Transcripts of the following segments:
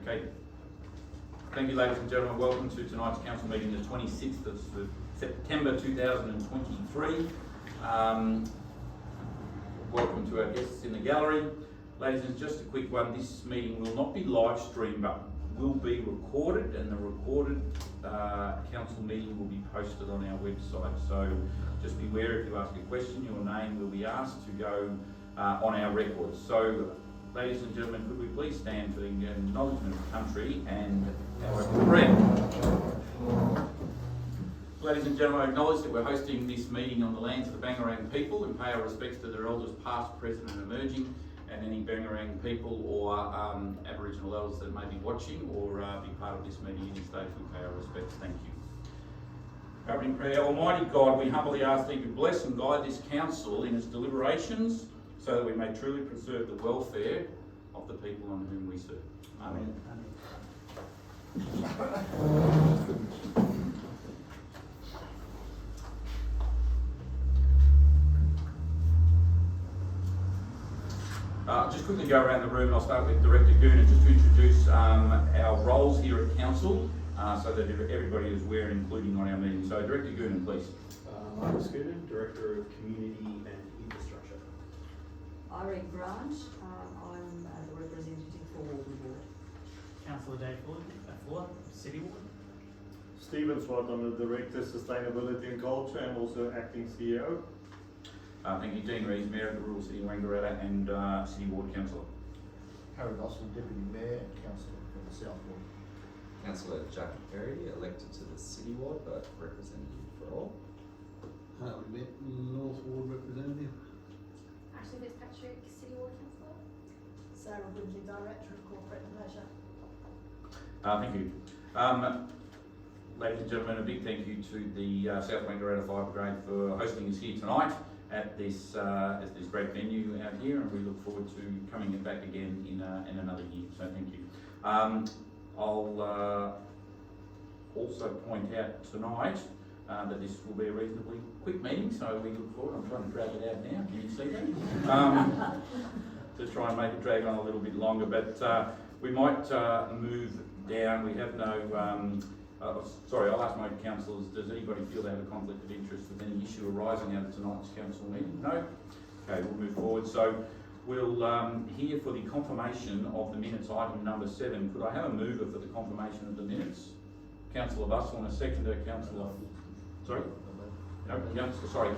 Okay. Thank you, ladies and gentlemen. Welcome to tonight's council meeting, the 26th of September 2023. Welcome to our guests in the gallery. Ladies and just a quick one, this meeting will not be live streamed but will be recorded, and the recorded council meeting will be posted on our website. So just beware, if you ask a question, your name will be asked to go on our records. So ladies and gentlemen, could we please stand for the acknowledgement of country and our opening prayer. Ladies and gentlemen, I acknowledge that we're hosting this meeting on the lands of the Bangarang people and pay our respects to their elders past, present and emerging, and any Bangarang people or Aboriginal elders that may be watching or be part of this meeting in this stage. We pay our respects. Thank you. Opening prayer. Almighty God, we humbly ask Thee to bless and guide this council in its deliberations so that we may truly preserve the welfare of the people on whom we serve. Amen. Just quickly go around the room, and I'll start with Director Goonan just to introduce our roles here at Council so that everybody is aware, including on our meeting. So Director Goonan, please. Marcus Goonan, Director of Community and Infrastructure. Irene Grant, I'm the representative for Walden Ward. Councillor Dave Fuller, City Ward. Stephen Swart, I'm the Director of Sustainability and Culture and also Acting CEO. Thank you. Dean Rees, Mayor of the Rural City of Wangaratta and City Ward Councillor. Harry Russell, Deputy Mayor and Councillor for the South Ward. Councillor Jackie Perry, elected to the City Ward but representative for all. Hartley Benton, North Ward Representative. Ashley Fitzpatrick, City Ward Councillor. Sarah Woodley, Director of Corporate and Leisure. Thank you. Ladies and gentlemen, a big thank you to the South Wangaratta Fire Brigade for hosting us here tonight at this great venue out here, and we look forward to coming back again in another year. So thank you. I'll also point out tonight that this will be a reasonably quick meeting, so we look forward. I'm trying to drag it out now. Can you see that? To try and make it drag on a little bit longer, but we might move down. We have no. Sorry, I'll ask my councillors, does anybody feel they have a conflict of interest with any issue arising out of tonight's council meeting? No? Okay, we'll move forward. So we'll hear for the confirmation of the minutes, item number 7. Could I have a mover for the confirmation of the minutes? Councillor Bussell and a seconder, Councillor... Sorry? No,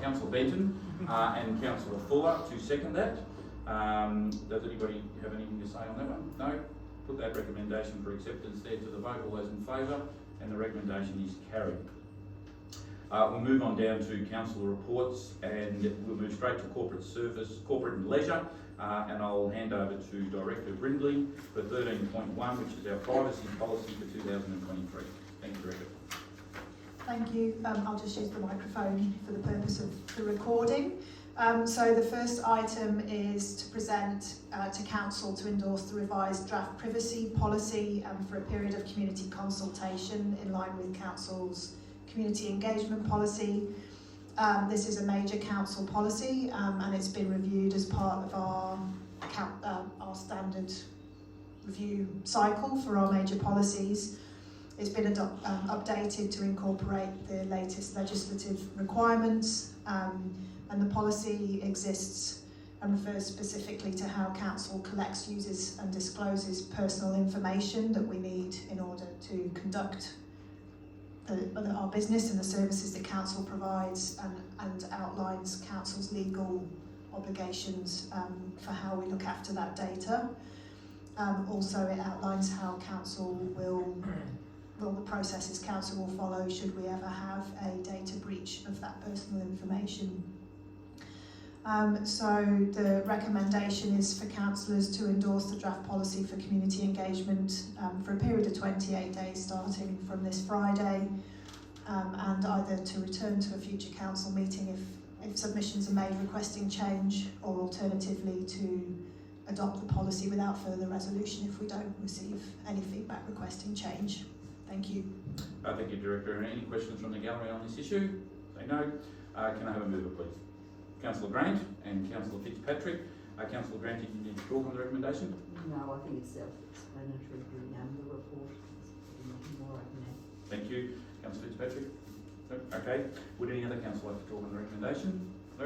Councillor Benton and Councillor Fuller to second that. Does anybody have anything to say on that one? No? Put that recommendation for acceptance there to the vote. All those in favour? And the recommendation is carried. We'll move on down to council reports, and we'll move straight to corporate service, corporate and leisure, and I'll hand over to Director Brindley for 13.1, which is our privacy policy for 2023. Thank you, Director. Thank you. I'll just use the microphone for the purpose of the recording. So the first item is to present to Council to endorse the revised draft privacy policy for a period of community consultation in line with Council's community engagement policy. This is a major Council policy and it's been reviewed as part of our standard review cycle for our major policies. It's been updated to incorporate the latest legislative requirements. And the policy exists and refers specifically to how Council collects, uses and discloses personal information that we need in order to conduct our business and the services that Council provides, and outlines Council's legal obligations for how we look after that data. Also, it outlines how Council will the processes Council will follow should we ever have a data breach of that personal information. So the recommendation is for councillors to endorse the draft policy for community engagement for a period of 28 days starting from this Friday, and either to return to a future council meeting if submissions are made requesting change, or alternatively to adopt the policy without further resolution if we don't receive any feedback requesting change. Thank you. Thank you, Director. Any questions from the gallery on this issue? Say no. Can I have a mover, please? Councillor Grant and Councillor Fitzpatrick. Councillor Grant, did you need to talk on the recommendation? No, I think it's self-explanatory, the report. There's nothing more I can add. Thank you. Councillor Fitzpatrick? No? Okay. Would any other councillor like to talk on the recommendation? No.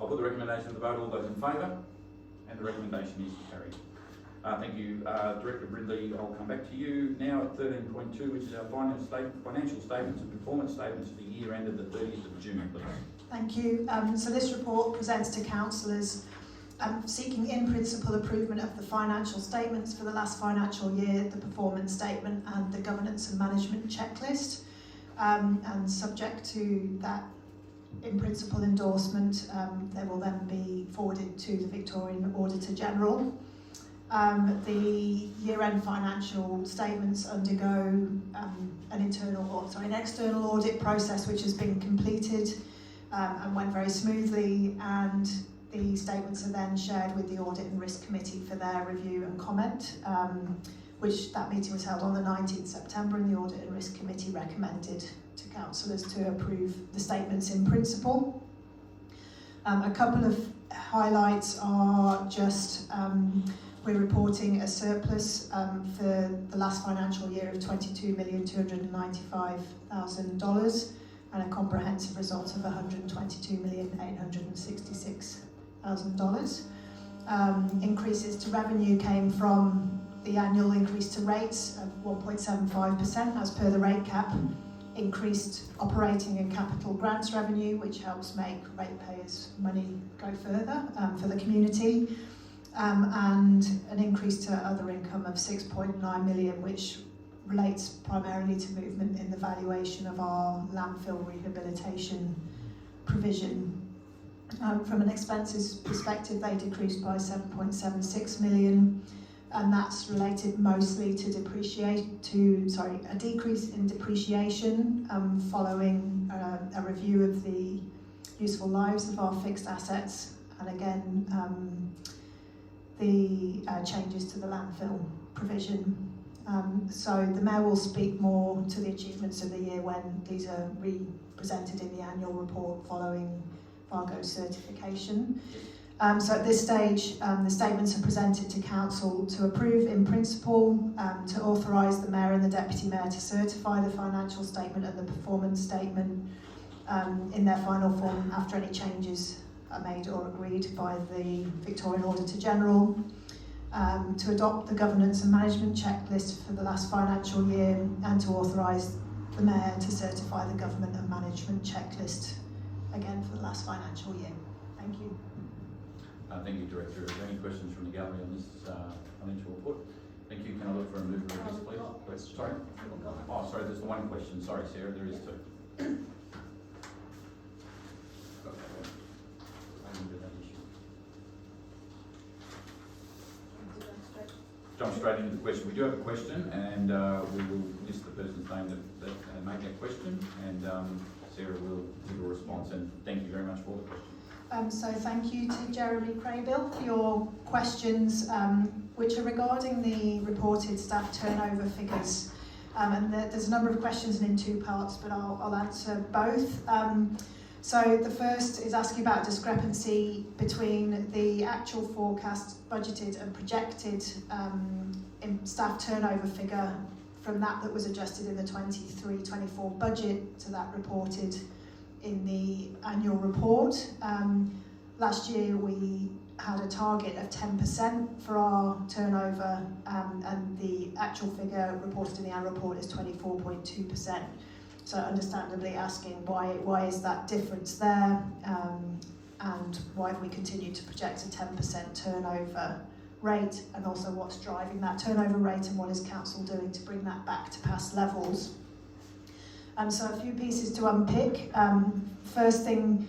I'll put the recommendation to the vote. All those in favour? And the recommendation is carried. Thank you. Director Brindley, I'll come back to you now at 13.2, which is our financial statements and performance statements for the year ended the 30th of June, please. Thank you. So this report presents to councillors seeking in principle approval of the financial statements for the last financial year, the performance statement and the governance and management checklist. And subject to that in principle endorsement, they will then be forwarded to the Victorian Auditor General. The year-end financial statements undergo an external audit process which has been completed and went very smoothly, and the statements are then shared with the Audit and Risk Committee for their review and comment, which that meeting was held on the 19th September, and the Audit and Risk Committee recommended to councillors to approve the statements in principle. A couple of highlights are just we're reporting a surplus for the last financial year of $22,295,000 and a comprehensive result of $122,866,000. Increases to revenue came from the annual increase to rates of 1.75% as per the rate cap, increased operating and capital grants revenue, which helps make ratepayers' money go further for the community, and an increase to other income of 6.9 million, which relates primarily to movement in the valuation of our landfill rehabilitation provision. From an expenses perspective, they decreased by 7.76 million, and that's related mostly to a decrease in depreciation following a review of the useful lives of our fixed assets, and again the changes to the landfill provision. So the Mayor will speak more to the achievements of the year when these are re-presented in the annual report following Fargo's certification. So at this stage, the statements are presented to Council to approve in principle, to authorise the Mayor and the Deputy Mayor to certify the financial statement and the performance statement in their final form after any changes are made or agreed by the Victorian Auditor General, to adopt the governance and management checklist for the last financial year, and to authorise the Mayor to certify the government and management checklist again for the last financial year. Thank you. Thank you, Director. Are there any questions from the gallery on this financial report? Thank you. Can I look for a mover of this, please? Question. Sorry? Oh, sorry, there's the one question. Sorry, Sarah, there is two. Jump straight into the question. We do have a question, and we will list the person's name that made that question, and Sarah will give a response. And thank you very much for the question. So thank you to Jeremy Craybill for your questions, which are regarding the reported staff turnover figures. And there's a number of questions in two parts, but I'll answer both. So the first is asking about discrepancy between the actual forecast, budgeted and projected staff turnover figure from that was adjusted in the 23-24 budget to that reported in the annual report. Last year we had a target of 10% for our turnover, and the actual figure reported in the annual report is 24.2%. So understandably asking why is that difference there, and why have we continued to project a 10% turnover rate, and also what's driving that turnover rate and what is Council doing to bring that back to past levels. So a few pieces to unpick. First thing,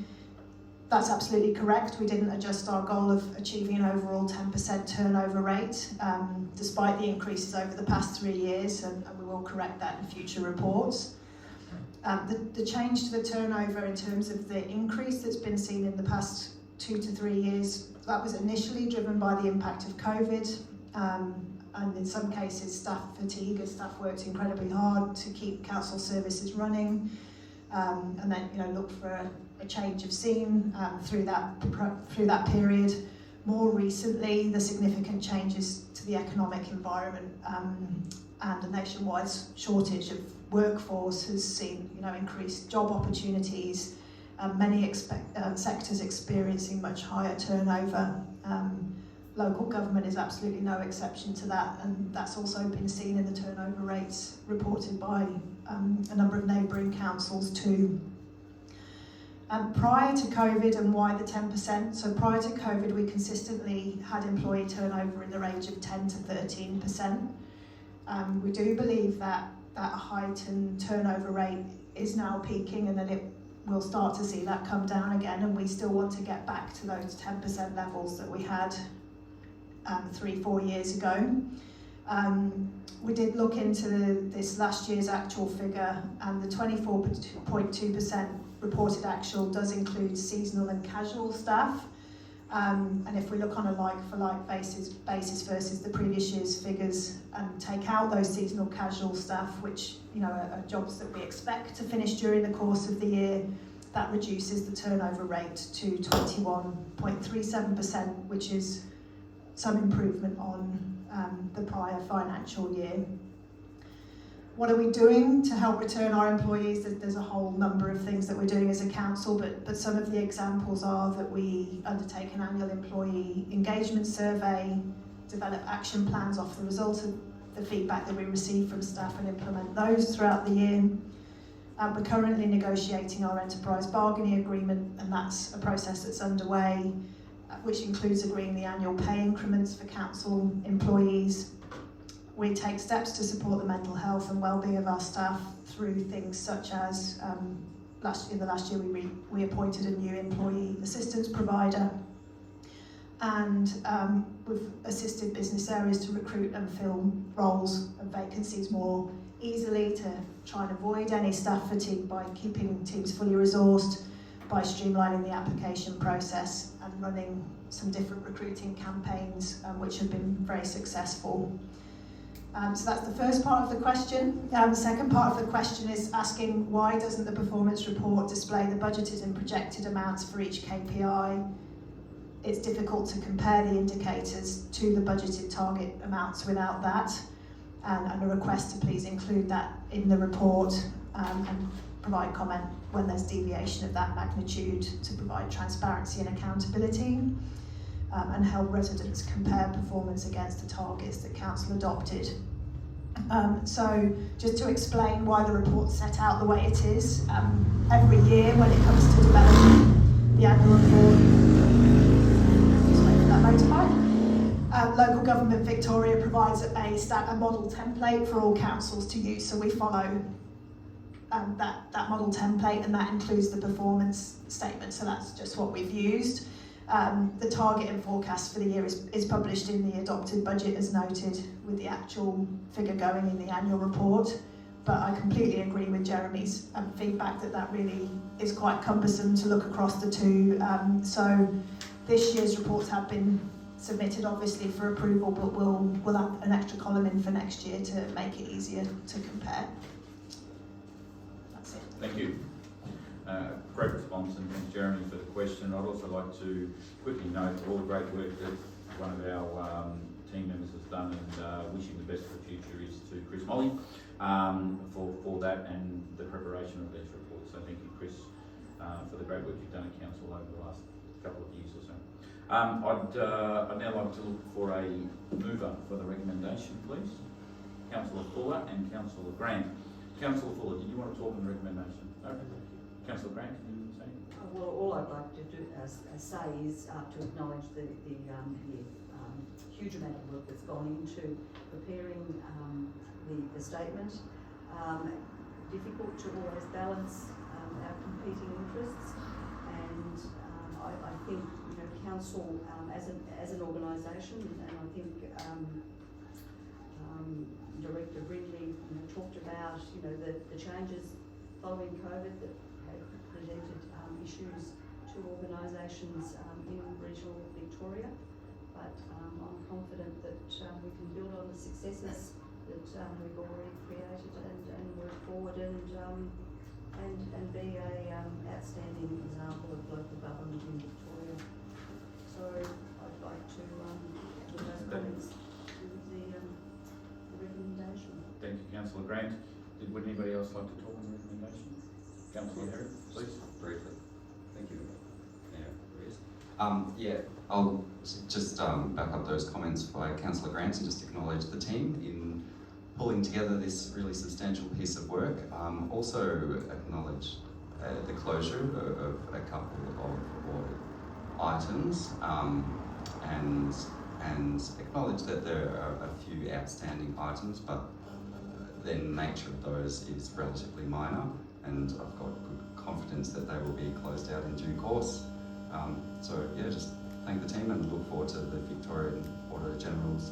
that's absolutely correct. We didn't adjust our goal of achieving an overall 10% turnover rate, despite the increases over the past 3 years, and we will correct that in future reports. The change to the turnover in terms of the increase that's been seen in the past 2 to 3 years, that was initially driven by the impact of COVID, and in some cases staff fatigue, as staff worked incredibly hard to keep council services running, and then look for a change of scene through that period. more recently, the significant changes to the economic environment and a nationwide shortage of workforce has seen, increased job opportunities. Many sectors experiencing much higher turnover. Local government is absolutely no exception to that, and that's also been seen in the turnover rates reported by a number of neighbouring councils too. Prior to COVID, and why the 10%? So prior to COVID, we consistently had employee turnover in the range of 10 to 13%. We do believe that that heightened turnover rate is now peaking, and that we'll start to see that come down again, and we still want to get back to those 10% levels that we had 3-4 years ago. We did look into this last year's actual figure, and the 24.2% reported actual does include seasonal and casual staff. And if we look on a like-for-like basis versus the previous year's figures and take out those seasonal casual staff, which are jobs that we expect to finish during the course of the year, that reduces the turnover rate to 21.37%, which is some improvement on the prior financial year. What are we doing to help return our employees? There's a whole number of things that we're doing as a council, but some of the examples are that we undertake an annual employee engagement survey, develop action plans off the result of the feedback that we receive from staff and implement those throughout the year. We're currently negotiating our enterprise bargaining agreement, and that's a process that's underway, which includes agreeing the annual pay increments for council employees. We take steps to support the mental health and wellbeing of our staff through things such as, in the last year we appointed a new employee assistance provider, and we've assisted business areas to recruit and fill roles and vacancies more easily to try and avoid any staff fatigue by keeping teams fully resourced, by streamlining the application process and running some different recruiting campaigns, which have been very successful. So that's the first part of the question. The second part of the question is asking, why doesn't the performance report display the budgeted and projected amounts for each KPI? It's difficult to compare the indicators to the budgeted target amounts without that, and a request to please include that in the report and provide comment when there's deviation of that magnitude to provide transparency and accountability, and help residents compare performance against the targets that council adopted. So just to explain why the report's set out the way it is, every year when it comes to developing the annual report, just wait for that motorbike, Local Government Victoria provides a model template for all councils to use, so we follow that model template, and that includes the performance statement, so that's just what we've used. The target and forecast for the year is published in the adopted budget as noted, with the actual figure going in the annual report. But I completely agree with Jeremy's feedback that really is quite cumbersome to look across the two. So this year's reports have been submitted obviously for approval, but we'll have an extra column in for next year to make it easier to compare. That's it. Thank you. Great response, and thanks Jeremy for the question. I'd also like to quickly note all the great work that one of our team members has done, and wishing the best for the future is to Chris Molly for that and the preparation of these reports. So thank you, Chris, for the great work you've done at council over the last couple of years or so. I'd now like to look for a mover for the recommendation, please. Councillor Fuller and Councillor Grant. Councillor Fuller, did you want to talk on the recommendation? No? Councillor Grant, can you say? Well, all I'd like to do say is to acknowledge the huge amount of work that's gone into preparing the statement. Difficult to always balance our competing interests, and I think council as an organisation, and I think Director Brindley talked about the changes following COVID that have presented issues to organisations in regional Victoria, but I'm confident that we can build on the successes that we've already created and move forward and be a outstanding example of local government in Victoria. So I'd like Councillor Harry, please. Briefly. Thank you. Yeah, I'll just back up those comments by Councillor Grant and just acknowledge the team in pulling together this really substantial piece of work. Also acknowledge the closure of a couple of audit items and acknowledge that there are a few outstanding items, but the nature of those is relatively minor, and I've got good confidence that they will be closed out in due course. So yeah, just thank the team and look forward to the Victorian Auditor General's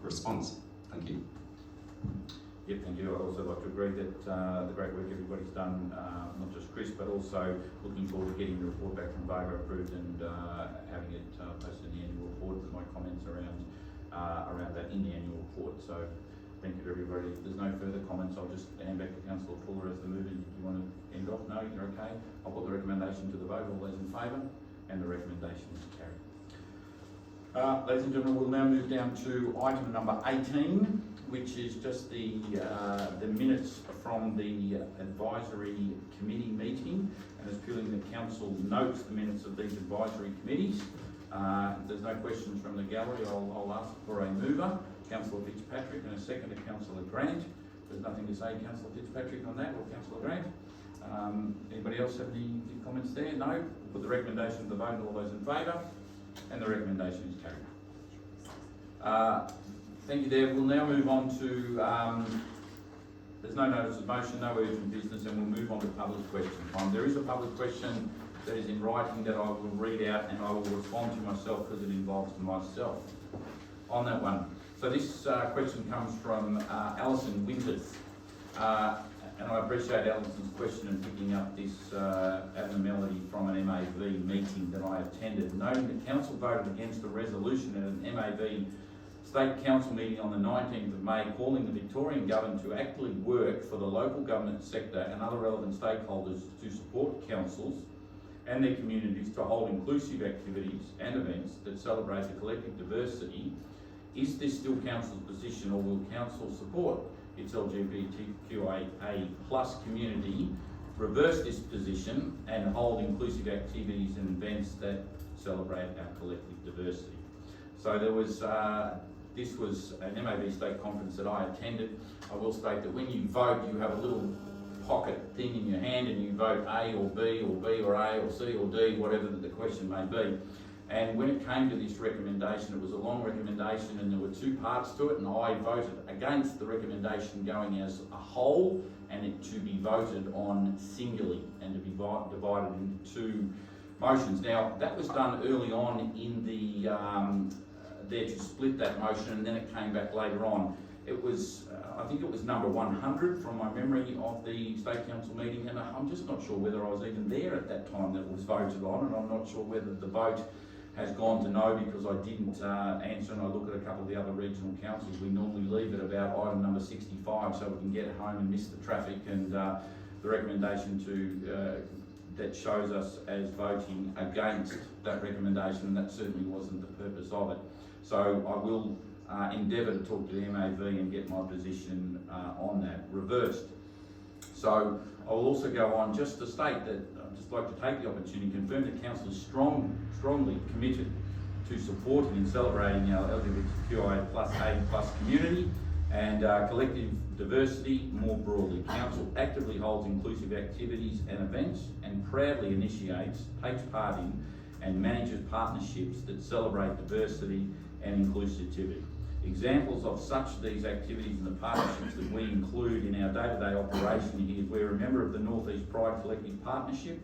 response. Thank you. Yep, thank you. I'd also like to agree that the great work everybody's done, not just Chris, but also looking forward to getting the report back from Vago approved and having it posted in the annual report with my comments around that in the annual report. So thank you to everybody. If there's no further comments, I'll just hand back to Councillor Fuller as the mover. You want to end off? No, you're okay. I'll put the recommendation to the vote. All those in favour? And the recommendation is carried. Ladies and gentlemen, we'll now move down to item number 18, which is just the minutes from the advisory committee meeting, and as purely the council notes the minutes of these advisory committees. If there's no questions from the gallery, I'll ask for a mover, Councillor Fitzpatrick, and a second to Councillor Grant. There's nothing to say, Councillor Fitzpatrick, on that, or Councillor Grant. Anybody else have any comments there? No? Put the recommendation to the vote. All those in favour? And the recommendation is carried. Thank you there. We'll now move on to, there's no notice of motion, no urgent business, and we'll move on to public question time. There is a public question that is in writing that I will read out, and I will respond to myself because it involves myself on that one. So this question comes from Alison Winters. And I appreciate Alison's question and picking up this abnormality from an MAV meeting that I attended, noting that Council voted against the resolution at an MAV State Council meeting on the 19th of May, calling the Victorian Government to actively work for the local government sector and other relevant stakeholders to support councils and their communities to hold inclusive activities and events that celebrate the collective diversity. Is this still Council's position, or will Council support its LGBTQIA+ community reverse this position and hold inclusive activities and events that celebrate our collective diversity? So there was, this was an MAV state conference that I attended. I will state that when you vote, you have a little pocket thing in your hand and you vote A or B or A or C or D, whatever the question may be. And when it came to this recommendation, it was a long recommendation and there were two parts to it, and I voted against the recommendation going as a whole and it to be voted on singly and to be divided into two motions. Now, that was done early on in the, there to split that motion, and then it came back later on. It was, I think it was number 100 from my memory of the State Council meeting, and I'm just not sure whether I was even there at that time that it was voted on, and I'm not sure whether the vote has gone to no because I didn't answer, and I look at a couple of the other regional councils. We normally leave it about item number 65 so we can get home and miss the traffic, and the recommendation to that shows us as voting against that recommendation, and that certainly wasn't the purpose of it. So I will endeavour to talk to the MAV and get my position on that reversed. So I will also go on just to state that I'd just like to take the opportunity to confirm that Council is strongly committed to supporting and celebrating our LGBTQIA+ community and collective diversity more broadly. Council actively holds inclusive activities and events and proudly initiates, takes part in and manages partnerships that celebrate diversity and inclusivity. Examples of such these activities and the partnerships that we include in our day-to-day operation here is we're a member of the North East Pride Collective Partnership.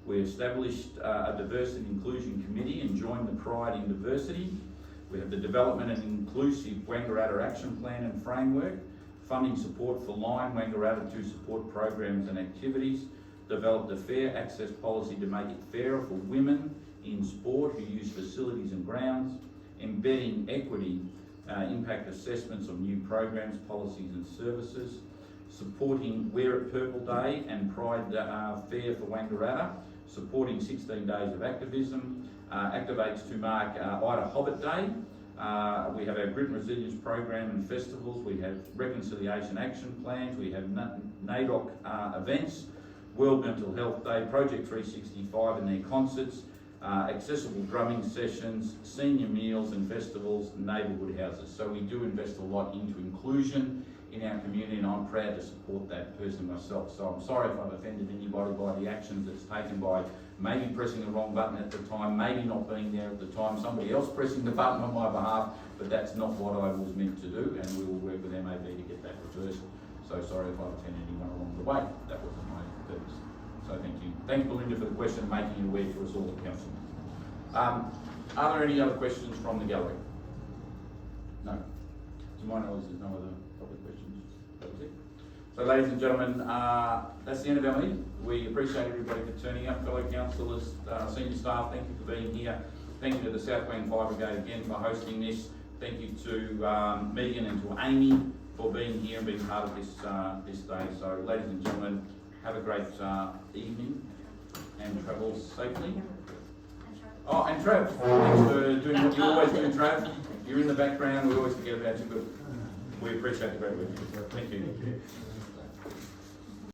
We established a diversity and inclusion committee and joined the Pride in Diversity. We have the development and inclusive Wangaratta action plan and framework, funding support for Line Wangaratta to support programs and activities, developed a fair access policy to make it fairer for women in sport who use facilities and grounds, embedding equity impact assessments of new programs, policies and services, supporting Wear It Purple Day and Pride Fair for Wangaratta, supporting 16 days of activism, activates to mark Ida Hobbit Day. We have our Grit and Resilience program and festivals. We have reconciliation action plans. We have NAIDOC events. World Mental Health Day, Project 365 and their concerts, accessible drumming sessions, senior meals and festivals, neighbourhood houses. So we do invest a lot into inclusion in our community, and I'm proud to support that person myself. So I'm sorry if I've offended anybody by the actions that's taken by maybe pressing the wrong button at the time, maybe not being there at the time, somebody else pressing the button on my behalf, but that's not what I was meant to do, and we will work with MAB to get that reversed. So sorry if I've offended anyone along the way. That wasn't my purpose. So thank you. Thanks, Belinda, for the question, making it aware for us all at council. Are there any other questions from the gallery? No. To my knowledge, there's no other public questions. That was it. So, ladies and gentlemen, that's the end of our meeting. We appreciate everybody for turning up, fellow councillors, senior staff. Thank you for being here. Thank you to the South Wayne Fire Brigade again for hosting this. Thank you to Megan and to Amy for being here and being part of this this day. So, ladies and gentlemen, have a great evening and travel safely. Oh, and Trav, thanks for doing what you always do, Trav. You're in the background, we always forget about you, but we appreciate the great work. Thank you.